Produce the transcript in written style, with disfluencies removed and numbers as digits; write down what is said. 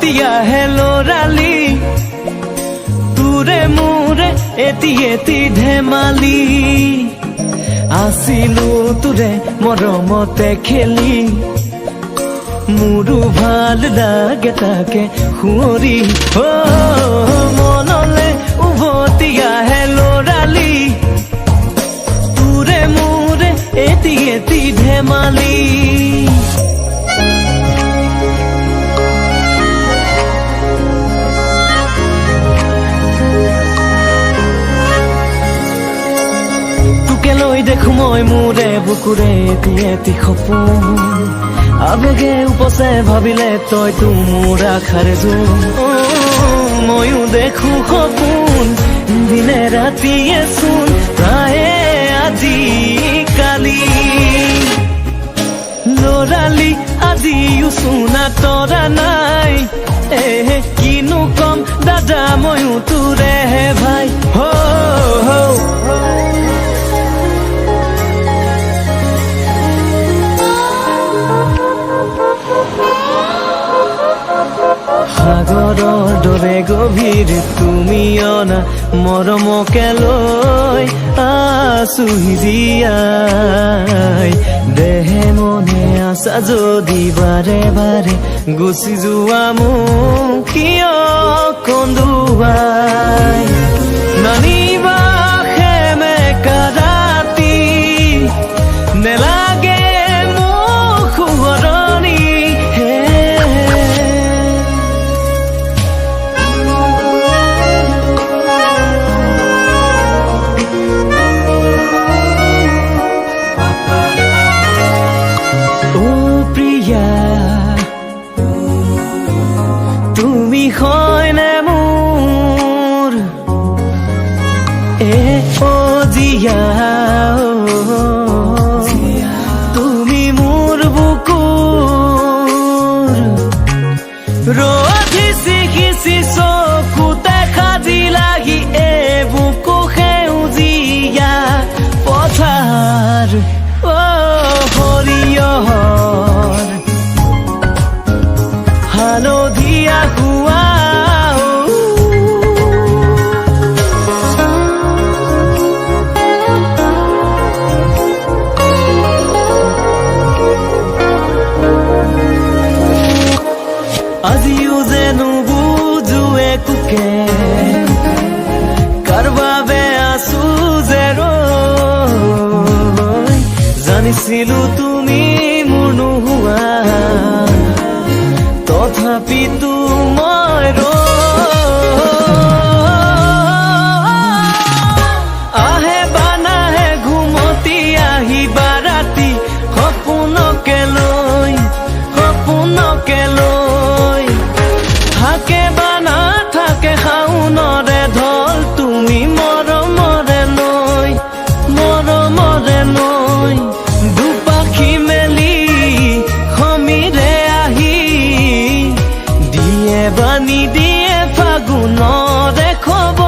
এতিয়াহে লৰালি তোৰে মোৰে এটি ধেমালি আছিলো তোৰে মৰমতে খেলি মোৰো ভাল লাগে তাকে সুঁৱৰি মনলে উভতি আহে লৰালি তোৰে মোৰে এটি ধেমালি লৈ দেখো মই মোৰে বুকুৰে এটি সপোন আবেগে উপচে ভাবিলে তইতো মোৰ আশাৰ জোন ময়ো দেখো সপোন দিনে ৰাতিয়ে চোন প্ৰায়ে আজি কালি লৰালি আজিও চোনা তৰা নাই কিনো কম দাদা ময়ো তোৰেহে ভাই সাগৰৰ দৰে গভীৰ তুমি অনা মৰমকে লৈ আছো জীয়াই দেহে মনে আছা যদি বাৰে বাৰে গুচি যোৱা মোক কিয় কন্দুৱাই নানিবা সেমেকা ৰাতি নেলাগে মোক শুৱৰণি তুমি হয়নে মোৰ জিয়া তুমি মোৰ বুকুৰ ৰধি শিকিছি চকুতে সাজি লাগি বুকু সেউজীয়া পথাৰ সৰিয়হৰ হালধীয়া কুঁৱা আজিও যেনো বুজো একোকে কাৰ বাবে আছো যে ৰৈ জানিছিলো তুমি মোৰ নোহোৱা তথাপিতো মই আহে বানাহে ঘুমতি আহিবা ৰাতি সপোনকে লৈ থাকে বানা থাকে শাওনৰে ঢল তুমি মৰমৰে নৈ দুপাখি মেলি সমীৰে আহি দিয়ে বানি দিয়ে ফাগুনৰে খবৰ